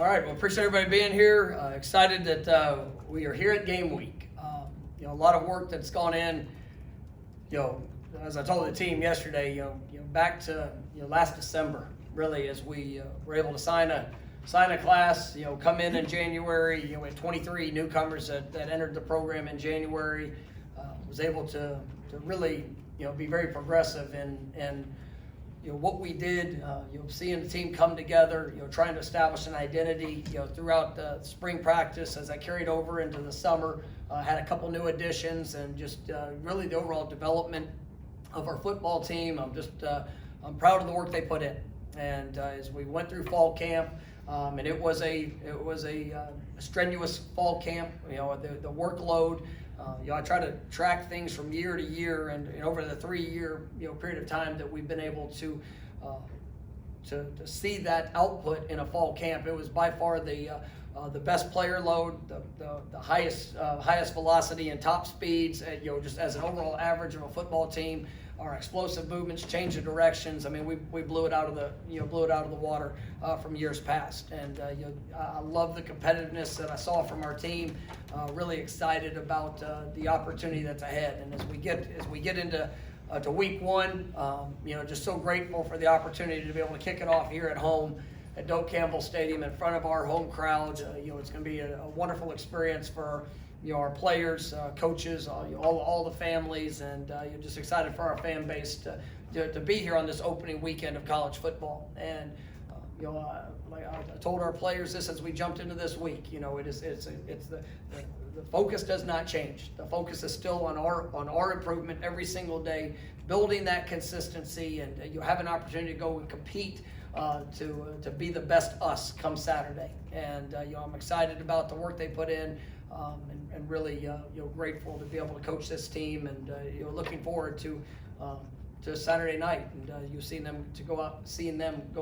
All right, well, appreciate everybody being here. Excited that we are here at game week. A lot of work that's gone in. As I told the team yesterday, back to last December, really, as we were able to sign a class. Come in January. We had 23 newcomers that entered the program in January. Was able to really be very progressive in what we did, seeing the team come together, trying to establish an identity, throughout the spring practice as I carried over into the summer, had a couple new additions, and just really the overall development of our football team. I'm proud of the work they put in, and as we went through fall camp, and it was a strenuous fall camp. The workload. I try to track things from year to year, and over the 3-year period of time that we've been able to see that output in a fall camp. It was by far the best player load, the highest velocity and top speeds. Just as an overall average of a football team. Our explosive movements, change of directions. I mean, we blew it out of the water from years past. And I love the competitiveness that I saw from our team. Really excited about the opportunity that's ahead. And as we get into to week one, just so grateful for the opportunity to be able to kick it off here at home at Doak Campbell Stadium in front of our home crowd. It's going to be a wonderful experience for our players, coaches, all the families, and you're just excited for our fan base to be here on this opening weekend of college football. And like I told our players this as we jumped into this week. The focus does not change. The focus is still on our improvement every single day, building that consistency, and you have an opportunity to go and compete to be the best us come Saturday. And I'm excited about the work they put in. And really grateful to be able to coach this team, and looking forward to Saturday night, and you'll see them go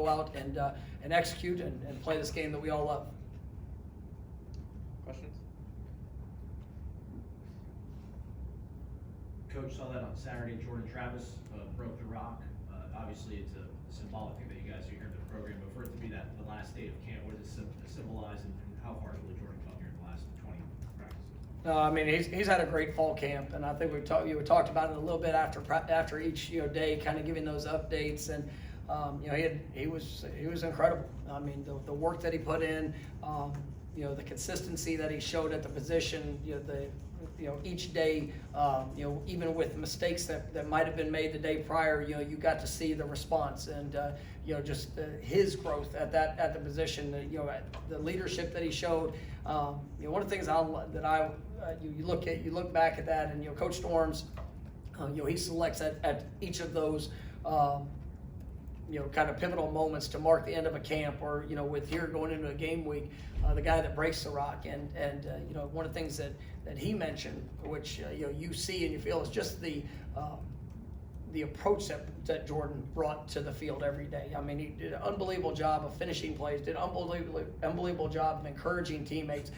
out and execute and play this game that we all love. Questions? Coach, saw that on Saturday. Jordan Travis broke the rock. Obviously, it's a symbolic thing that you guys are here in the program, but for it to be the last day of camp, what does it symbolize, and how far has really Jordan come here in the last 20 practices? He's had a great fall camp, and I think we talked about it a little bit after each day, kind of giving those updates, and he was incredible. The work that he put in, the consistency that he showed at the position, each day, even with mistakes that might have been made the day prior, you got to see the response, and just his growth at the position, the leadership that he showed. One of the things you look back at that, and Coach Storms, he selects at each of those kind of pivotal moments to mark the end of a camp, or with here going into a game week, the guy that breaks the rock, and one of the things that he mentioned, which you see and you feel, is just the approach that Jordan brought to the field every day. He did an unbelievable job of finishing plays, did an unbelievable job of encouraging teammates.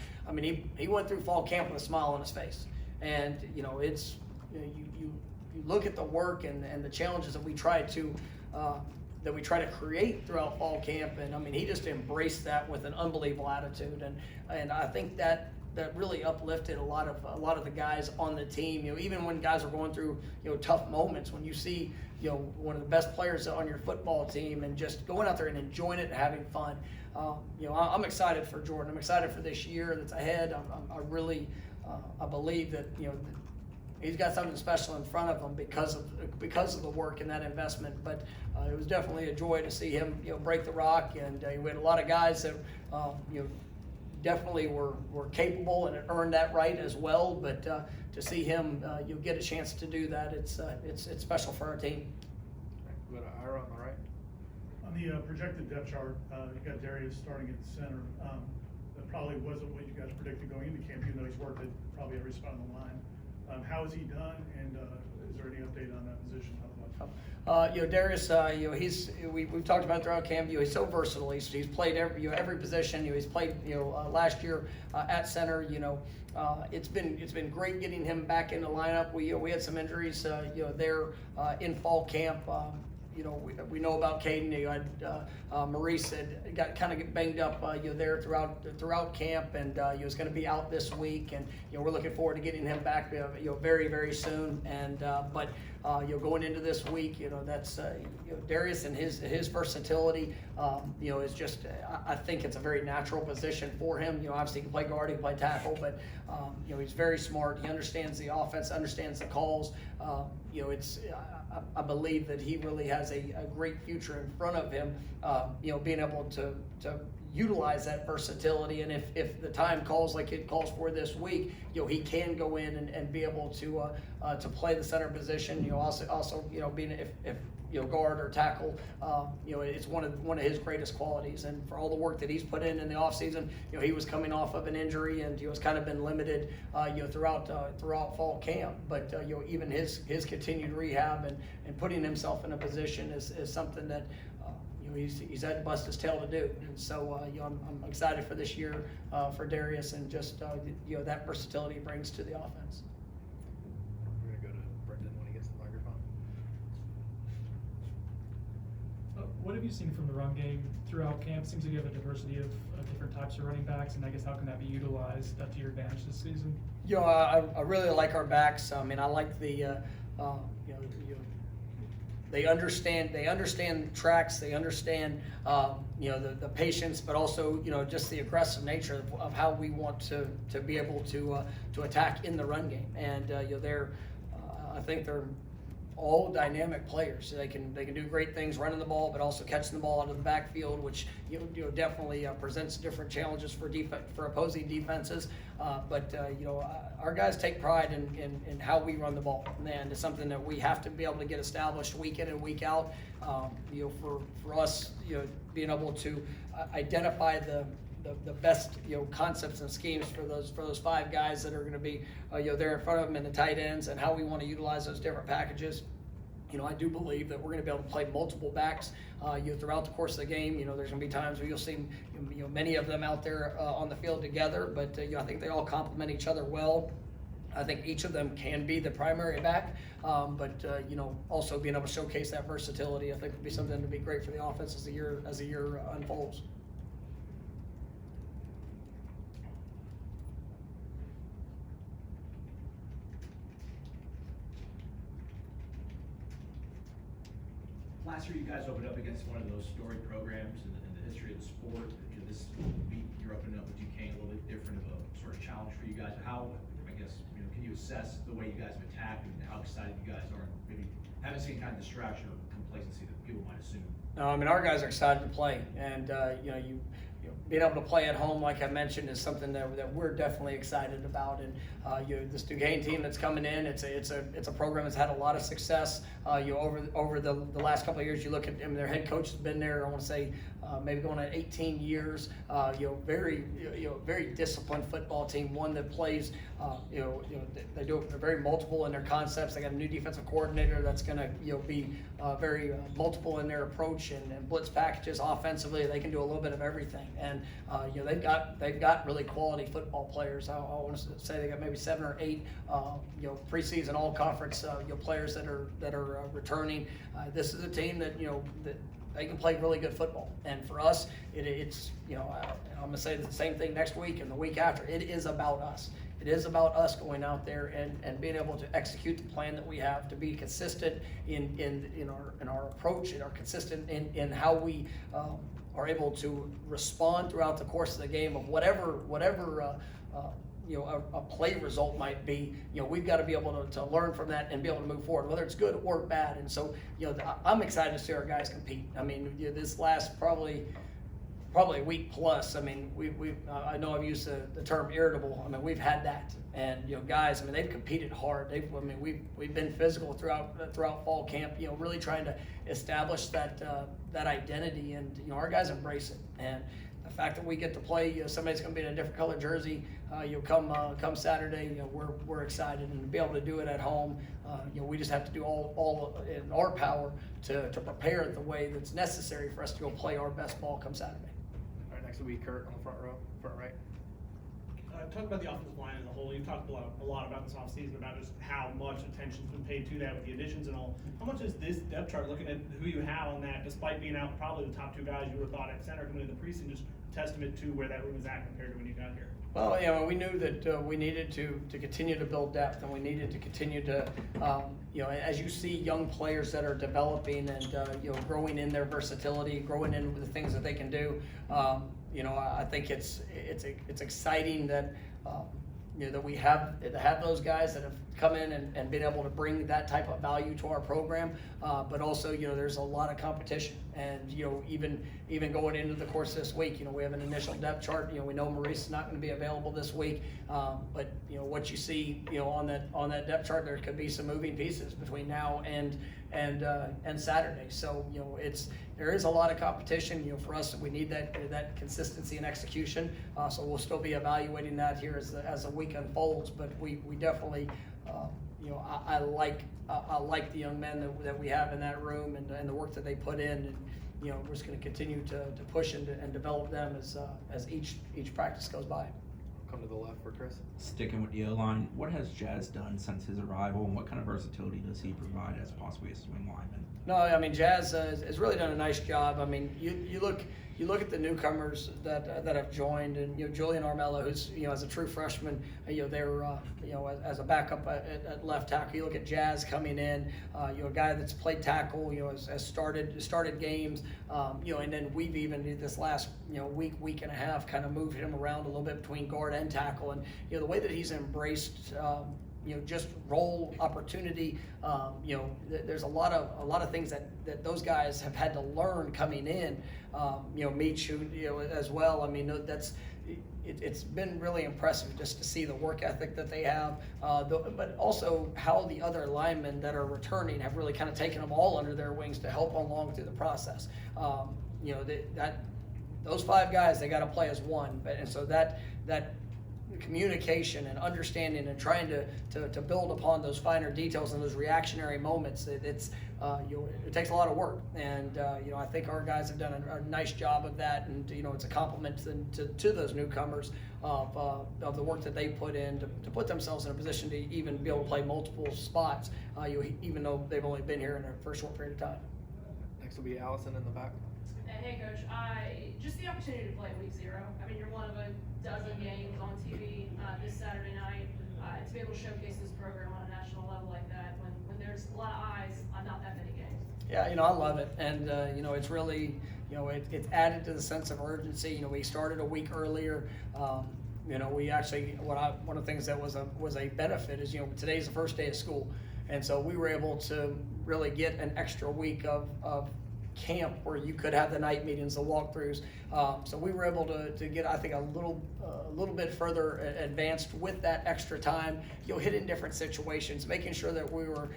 He went through fall camp with a smile on his face, and it's you look at the work and the challenges that we try to create throughout fall camp, and he just embraced that with an unbelievable attitude, and I think that really uplifted a lot of the guys on the team. Even when guys are going through tough moments, when you see one of the best players on your football team and just going out there and enjoying it and having fun. I'm excited for Jordan. I'm excited for this year that's ahead. I believe that he's got something special in front of him because of the work and that investment. But it was definitely a joy to see him break the rock, and we had a lot of guys that definitely were capable and earned that right as well. But to see him get a chance to do that, it's special for our team. Go to Ira on the right. On the projected depth chart, you got Darius starting at center. That probably wasn't what you guys predicted going into camp, even though he's worked at probably every spot on the line. How has he done, and is there any update on that position? Darius, we've talked about throughout camp. He's so versatile. He's played every position. He's played last year at center. It's been great getting him back in the lineup. We had some injuries there in fall camp. we know about Caden. You had Maurice got kind of banged up there throughout camp, and he was going to be out this week, and we're looking forward to getting him back very, very soon. And but going into this week, that's Darius and his versatility is just I think it's a very natural position for him. Obviously he can play guard, he can play tackle, but he's very smart. He understands the offense, understands the calls. I believe that he really has a great future in front of him, being able to utilize that versatility. And if the time calls like it calls for this week, he can go in and be able to play the center position. Also being if guard or tackle, it's one of his greatest qualities. And for all the work that he's put in the offseason, he was coming off of an injury and has kind of been limited, throughout fall camp. But even his continued rehab and putting himself in a position is something that he's had to bust his tail to do. And so I'm excited for this year for Darius and just that versatility he brings to the offense. We're gonna go to Brendan when he gets the microphone. What have you seen from the run game throughout camp? Seems like you have a diversity of different types of running backs, and I guess how can that be utilized to your advantage this season? I really like our backs. I like the they understand tracks, they understand the patience, but also just the aggressive nature of how we want to be able to attack in the run game. And I think they're all dynamic players. They can do great things running the ball, but also catching the ball out of the backfield, which definitely presents different challenges for opposing defenses. But our guys take pride in how we run the ball, and it's something that we have to be able to get established week in and week out. For us, being able to identify the best concepts and schemes for those five guys that are going to be there in front of them and the tight ends, and how we want to utilize those different packages. I do believe that we're going to be able to play multiple backs throughout the course of the game. There's going to be times where you'll see many of them out there on the field together, but I think they all complement each other well. I think each of them can be the primary back, but also being able to showcase that versatility, I think would be something to be great for the offense as the year unfolds. Last year, you guys opened up against one of those storied programs in the history of the sport. This week, you're opening up with Duquesne, a little bit different of a sort of challenge for you guys. How, I guess, can you assess the way you guys have attacked and how excited you guys are? Maybe haven't seen kind of distraction or complacency that people might assume. Our guys are excited to play, and being able to play at home, like I mentioned, is something that we're definitely excited about. And this Duquesne team that's coming in, it's a program that's had a lot of success. Over the last couple of years, you look at them, their head coach has been there, I want to say maybe going on 18 years. Very disciplined football team, one that plays. They're very multiple in their concepts. They got a new defensive coordinator that's going to be very multiple in their approach and blitz packages offensively. They can do a little bit of everything, and they've got really quality football players. I want to say they got maybe 7 or 8 preseason all conference players that are returning. This is a team that that they can play really good football, and for us, it's I'm gonna say the same thing next week and the week after. It is about us. It is about us going out there and being able to execute the plan that we have, to be consistent in our approach, and are consistent in how we are able to respond throughout the course of the game of whatever a play result might be. We've got to be able to learn from that and be able to move forward, whether it's good or bad. And so I'm excited to see our guys compete. This last probably a week plus. I know I've used the term irritable. We've had that, and guys, they've competed hard. We've been physical throughout fall camp. Really trying to establish that identity, and our guys embrace it. And the fact that we get to play somebody's going to be in a different color jersey, come Saturday, we're excited, and to be able to do it at home, we just have to do all in our power to prepare it the way that's necessary for us to go play our best ball come Saturday. All right, next will be Kurt on the front row, front right. Talk about the offensive line as a whole. You've talked a lot about this offseason about just how much attention's been paid to that with the additions and all. How much is this depth chart, looking at who you have on that, despite being out probably the top two guys you would have thought at center coming into the preseason, just a testament to where that room is at compared to when you got here? Well, yeah, we knew that we needed to continue to build depth, and we needed to continue to, as you see young players that are developing and growing in their versatility, growing in the things that they can do. I think it's exciting that that we have those guys that have come in and been able to bring that type of value to our program. But also, there's a lot of competition, and even going into the course this week, we have an initial depth chart. We know Maurice is not going to be available this week, but what you see, on that depth chart, there could be some moving pieces between now and Saturday. So there is a lot of competition. For us, we need that consistency and execution. So we'll still be evaluating that here as the week unfolds. But we definitely, I like the young men that we have in that room and the work that they put in. And we're just going to continue to push and develop them as each practice goes by. Come to the left for Chris. Sticking with the O-line, what has Jazz done since his arrival, and what kind of versatility does he provide as possibly a swing lineman? No, I mean, Jazz has really done a nice job. I mean, you look at the newcomers that have joined, and Julian Armello, who's as a true freshman, they're as a backup at left tackle. You look at Jazz coming in, a guy that's played tackle, has started games, and then we've even this last week and a half kind of moved him around a little bit between guard and tackle, and the way that he's embraced. Just role opportunity. There's a lot of things that those guys have had to learn coming in. Meach, as well. I mean, it's been really impressive just to see the work ethic that they have, but also how the other linemen that are returning have really kind of taken them all under their wings to help along through the process. Those five guys, they got to play as one, and so that communication and understanding and trying to build upon those finer details and those reactionary moments, it takes a lot of work, and I think our guys have done a nice job of that, and it's a compliment to those newcomers of the work that they put in to put themselves in a position to even be able to play multiple spots, even though they've only been here for a short period of time. Next will be Allison in the back. Hey Coach, just the opportunity to play week 0. I mean, you're one of a dozen games on TV this Saturday night. To be able to showcase this program on a national level like that, when there's a lot of eyes on not that many games. Yeah, I love it, and it's really, it's added to the sense of urgency. We started a week earlier. We actually, one of the things that was a benefit is, today's the first day of school, and so we were able to really get an extra week of camp where you could have the night meetings, the walkthroughs. So we were able to get, I think, a little bit further advanced with that extra time. Hit in different situations, making sure that we were,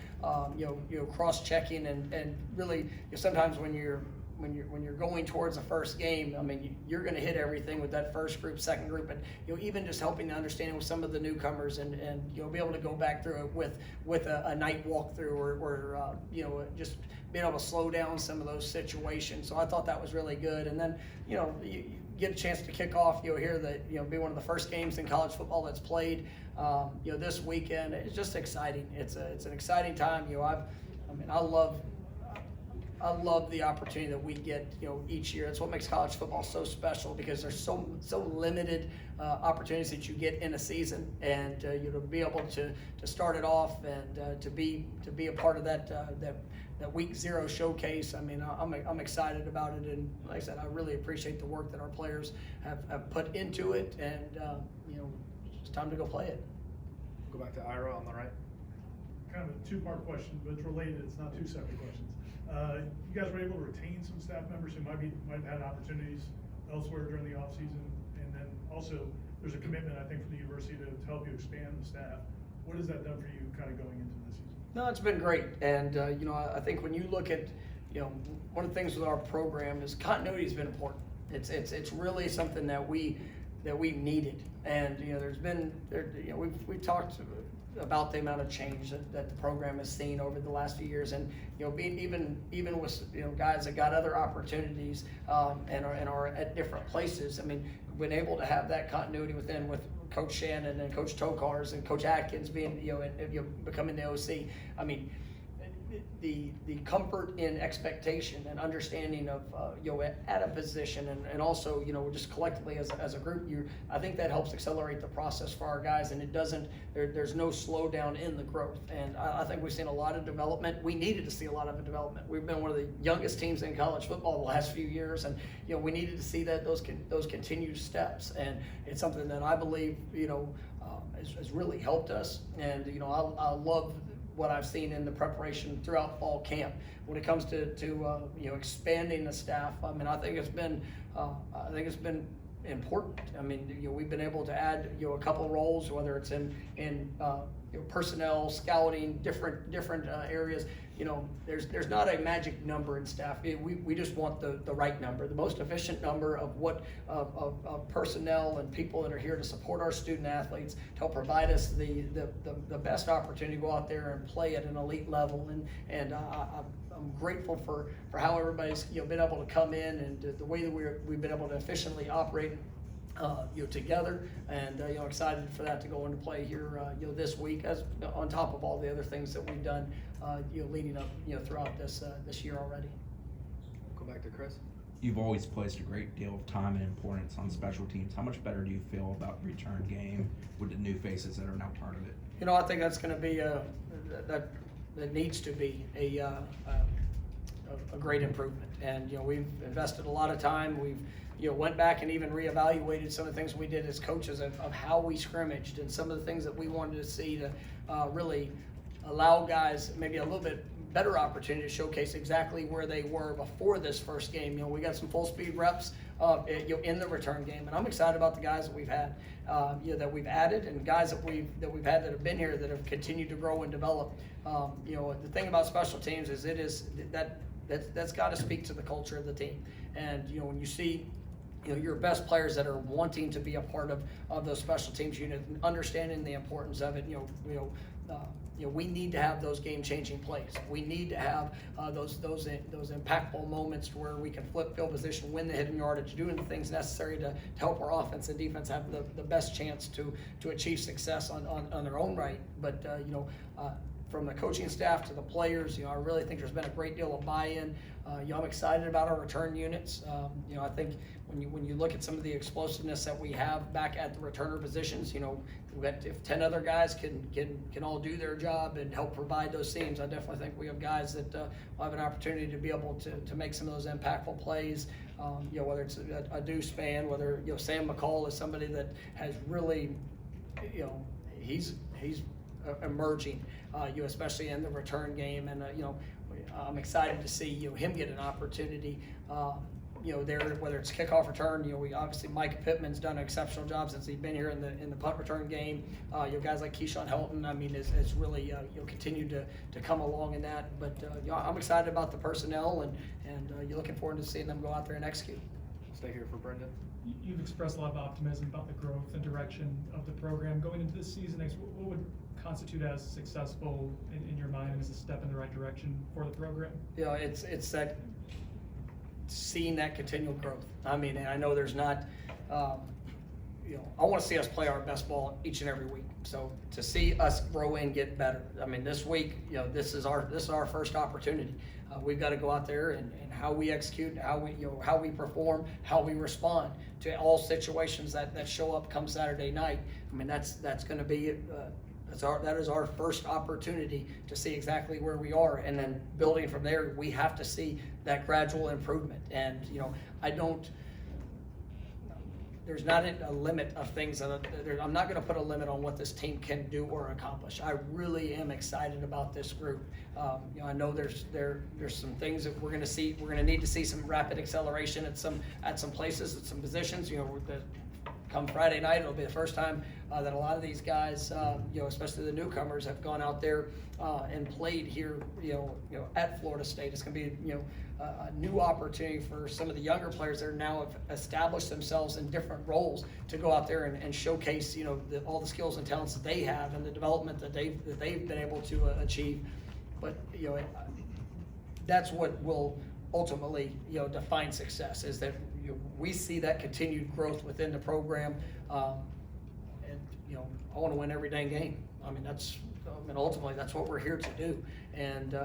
cross-checking and really, sometimes when you're going towards the first game, I mean, you're going to hit everything with that first group, second group, and even just helping to understand with some of the newcomers and be able to go back through it with a night walkthrough or just being able to slow down some of those situations. So I thought that was really good. And then you get a chance to kick off. Here that be one of the first games in college football that's played. This weekend. It's just exciting. It's an exciting time. I love the opportunity that we get, each year. That's what makes college football so special, because there's so limited opportunities that you get in a season, and to be able to start it off and to be a part of that week 0 showcase. I mean, I'm excited about it, and like I said, I really appreciate the work that our players have put into it, and it's time to go play it. Go back to Ira on the right. Kind of a two-part question, but it's related. It's not two separate questions. You guys were able to retain some staff members who might have had opportunities elsewhere during the offseason, and then also there's a commitment, I think, from the university to help you expand the staff. What has that done for you kind of going into this season? No, it's been great, and I think when you look at one of the things with our program is continuity has been important. It's really something that we needed, and we've talked about the amount of change that the program has seen over the last few years, and being even with guys that got other opportunities and are at different places. I mean, been able to have that continuity with Coach Shannon and Coach Tokars and Coach Atkins being becoming the OC. I mean, the comfort in expectation and understanding of at a position and also just collectively as a group, I think that helps accelerate the process for our guys, and it doesn't there's no slowdown in the growth, and I think we've seen a lot of development. We needed to see a lot of development. We've been one of the youngest teams in college football the last few years, and we needed to see that those continued steps, and it's something that I believe has really helped us, and I love what I've seen in the preparation throughout fall camp. When it comes to expanding the staff, I mean, I think it's been important. I mean, we've been able to add a couple roles, whether it's in personnel, scouting, different areas. There's not a magic number in staff. We just want the right number, the most efficient number of personnel and people that are here to support our student athletes, to help provide us the best opportunity to go out there and play at an elite level. And I'm grateful for how everybody's been able to come in, and the way that we've been able to efficiently operate together, and excited for that to go into play here this week, as on top of all the other things that we've done leading up throughout this year already. Go back to Chris. You've always placed a great deal of time and importance on special teams. How much better do you feel about the return game with the new faces that are now part of it? I think that's going to be that needs to be a great improvement, and we've invested a lot of time. We've went back and even reevaluated some of the things we did as coaches of how we scrimmaged, and some of the things that we wanted to see to really allow guys maybe a little bit better opportunity to showcase exactly where they were before this first game. We got some full speed reps in the return game, and I'm excited about the guys that we've had, that we've added, and guys that we've had that have been here that have continued to grow and develop. The thing about special teams is that's got to speak to the culture of the team, and when you see your best players that are wanting to be a part of those special teams units, and understanding the importance of it. We need to have those game-changing plays. We need to have those impactful moments where we can flip field position, win the hidden yardage, doing the things necessary to help our offense and defense have the best chance to achieve success on their own right. But from the coaching staff to the players, I really think there's been a great deal of buy-in. I'm excited about our return units. I think when you look at some of the explosiveness that we have back at the returner positions, if 10 other guys can all do their job and help provide those seams, I definitely think we have guys that will have an opportunity to be able to make some of those impactful plays. Whether it's a Deuce fan, whether Sam McCall is somebody that has really, he's emerging, especially in the return game, and I'm excited to see him get an opportunity. There, whether it's kickoff return, we obviously Mike Pittman's done an exceptional job since he's been here in the punt return game. Guys like Keyshawn Helton, I mean, is really continued to come along in that. But I'm excited about the personnel, and you're looking forward to seeing them go out there and execute. Stay here for Brendan. You've expressed a lot of optimism about the growth and direction of the program going into this season. What would constitute as successful in your mind as a step in the right direction for the program? It's that seeing that continual growth. I mean, and I know there's not, I want to see us play our best ball each and every week. So to see us grow and get better. I mean, this week, this is our first opportunity. We've got to go out there and how we execute, how we perform, how we respond to all situations that show up come Saturday night. I mean, that's going to be that is our first opportunity to see exactly where we are, and then building from there, we have to see that gradual improvement. And there's not a limit of things I'm not going to put a limit on what this team can do or accomplish. I really am excited about this group. I know there's some things that we're going to see. We're going to need to see some rapid acceleration at some places, at some positions. come Friday night, it'll be the first time that a lot of these guys, especially the newcomers, have gone out there and played here, at Florida State. It's going to be, a new opportunity for some of the younger players that are now have established themselves in different roles to go out there and showcase, all the skills and talents that they have and the development that they've been able to achieve. But that's what will ultimately define success, is that we see that continued growth within the program, and I want to win every dang game. Ultimately that's what we're here to do, and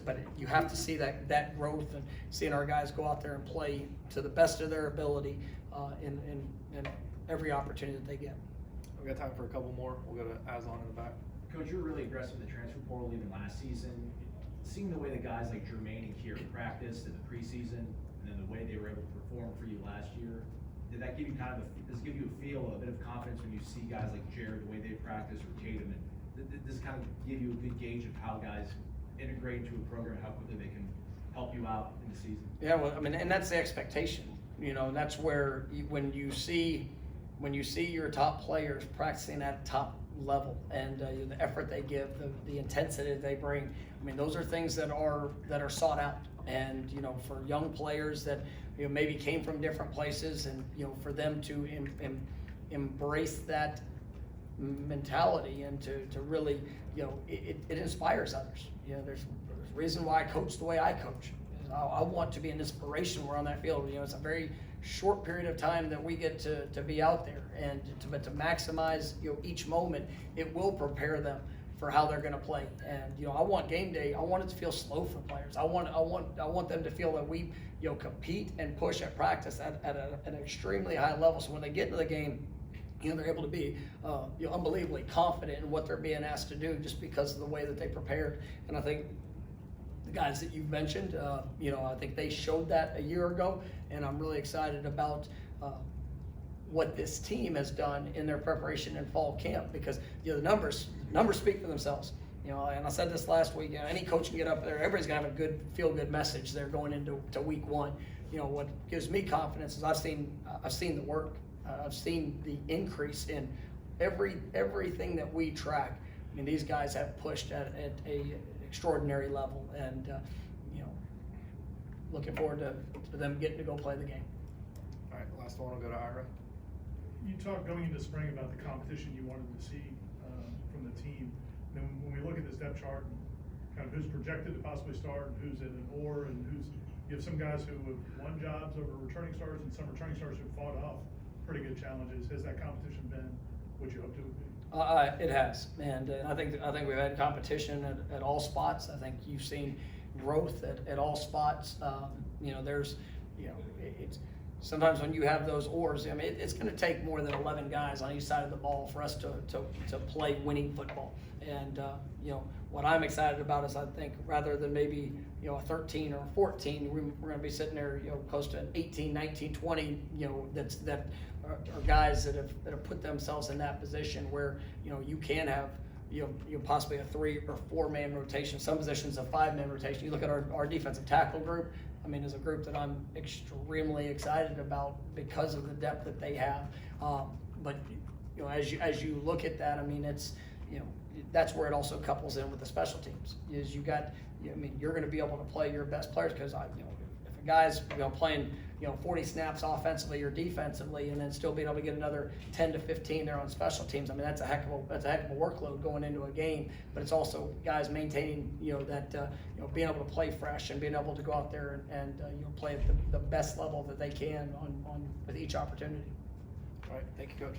but you have to see that growth and seeing our guys go out there and play to the best of their ability in every opportunity that they get. We've got time for a couple more. We'll go to Aslan in the back. Coach, you were really aggressive in the transfer portal even last season. Seeing the way that guys like Jermaine and Kier practiced in the preseason, and then the way they were able to perform for you last year, did that give you does it give you a bit of confidence when you see guys like Jared, the way they practice, or Tatum, and does it kind of give you a good gauge of how guys integrate into a program, how quickly they can help you out in the season? Yeah, well, and that's the expectation, and that's where when you see your top players practicing at top level and the effort they give, the intensity they bring, those are things that are sought out. And for young players that maybe came from different places, and for them to embrace that mentality and to really it inspires others. There's a reason why I coach the way I coach. I want to be an inspiration. We're on that field. It's a very short period of time that we get to be out there, and to maximize each moment. It will prepare them for how they're going to play. And I want game day. I want it to feel slow for players. I want them to feel that we compete and push at practice at an extremely high level. So when they get into the game, they're able to be unbelievably confident in what they're being asked to do, just because of the way that they prepared. And I think the guys that you've mentioned, I think they showed that a year ago, and I'm really excited about what this team has done in their preparation in fall camp, because the numbers speak for themselves. And I said this last week. Any coach can get up there. Everybody's gonna have a good feel-good message there going into week one. What gives me confidence is I've seen the work. I've seen the increase in everything that we track. These guys have pushed at a extraordinary level, and looking forward to them getting to go play the game. All right, last one. We'll go to Ira. You talked going into spring about the competition you wanted to see from the team. And then when we look at this depth chart, and kind of who's projected to possibly start, and who's in an or, and you have some guys who have won jobs over returning stars, and some returning stars who fought off pretty good challenges. Has that competition been what you hoped it would be? It has, and I think we've had competition at all spots. I think you've seen growth at all spots. It's sometimes when you have those ors, it's going to take more than 11 guys on each side of the ball for us to play winning football. And what I'm excited about is, I think, rather than maybe a 13 or 14, we're going to be sitting there close to 18, 19, 20. That are guys that have put themselves in that position where you can have possibly a 3 or 4 man rotation. Some positions a 5-man rotation. You look at our defensive tackle group. Is a group that I'm extremely excited about because of the depth that they have. But as you look at that, it's that's where it also couples in with the special teams. Is you're going to be able to play your best players, because if a guy's playing 40 snaps offensively or defensively, and then still being able to get another 10 to 15 there on special teams, that's a heck of a workload going into a game. But it's also guys maintaining being able to play fresh and being able to go out there and play at the best level that they can on with each opportunity. All right, thank you, Coach.